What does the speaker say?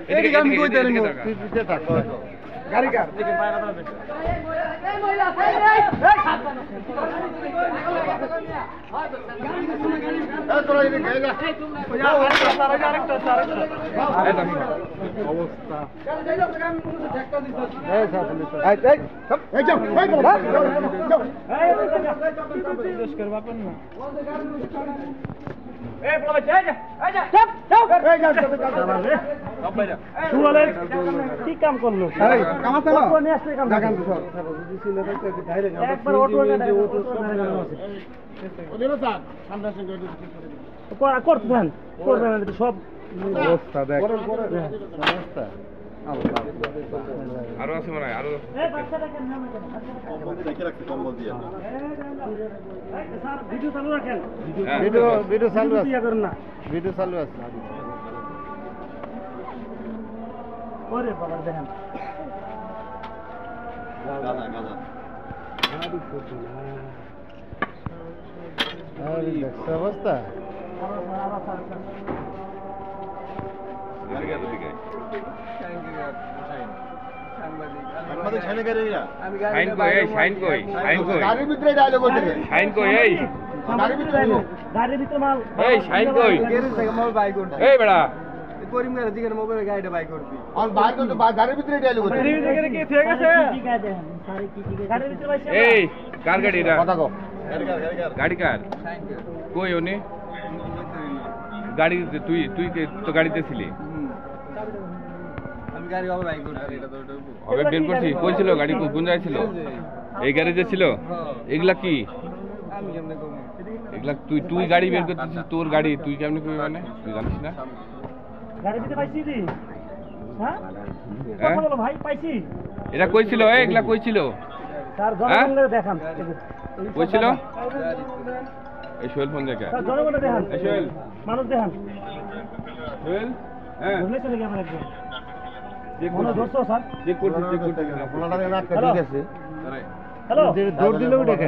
এদিকে আমি কই দেন পিছে থাক গাড়ি কার দেখে পায়রা দাও এই মহিলা এই এই তোরা এদিকে গাইলা আরেকটা অবস্থা এই স্যার এই যাও এই যাও এই দোষ করবা কোন না এই বলে যা যা চুপ চুপ এই যা সব বাইরে শুনলে কি কাম করলো এই কাম আছে না কোন আসলে কাম দেখান তো স্যার দিছিল তো বাইরে যাও একবার অটো আছে ওদের স্যার সামনে সঙ্গে করতে দেন করবেন না সব অবস্থা দেখ অবস্থা আরো আছে মনে হয় আরো এই বাচ্চাটাকে নাম দেখে রাখতে কম্বল দিয়া স্যার ভিডিও চালু রাখেন ভিডিও চালু আছে ইয়া করেন না ভিডিও চালু আছে ওরে বাবা দেখেন গাদা গাদা আদি ফুট না আরে দেখছ অবস্থা গাড়ি গেল দিকে সাংবাদিক শাইন করে রে আমি শাইন কই গাড়ির ভিতরে ডায়লগ করতে শাইন কই এই গাড়ির ভিতরে মাল এই শাইন কই গ্যারেজ থেকে মাল বাই করতে এই বেড়া করিম করে দিকে মোবাইলে গাড়িটা বাই করবি আর বাই করতে গাড়ির ভিতরে ডায়লগ করতে গাড়ির ভিতরে কি ঠিক আছে কি কাজ দেন সারি কি গাড়ির ভিতরে ভাই এই কার গাড়ি এটা কথা কও গাড়ি কার শাইন কই উনি গাড়ি তুই তো গাড়িতে ছিলি আমি গাড়ি হবে বাই করতে এটা তো হবে বের করছি কই ছিল গাড়ি কোন জায়গায় ছিল এই গাড়িতে ছিল এগুলা কি আমি কেমনে কম এগুলা তুই গাড়ি বের করতেছিস তোর গাড়ি তুই কেমনে কই মানে তুই জানিস না গাড়ি দিতে পাইছি দি হ্যাঁ কথা বলো ভাই পাইছি এটা কই ছিল এগুলা কই ছিল স্যার জনগণকে দেখান কই ছিল এই সোহেল ফোন দেখে স্যার জনগণকে দেখান এই সোহেল মানুষ দেখান সোহেল হ্যাঁ বলে চলে গেল একদম যে কোন দোস্ত স্যার চেক করতে ফোনটা রাখ ঠিক আছে হ্যালো দৌড় দিলেও দেখে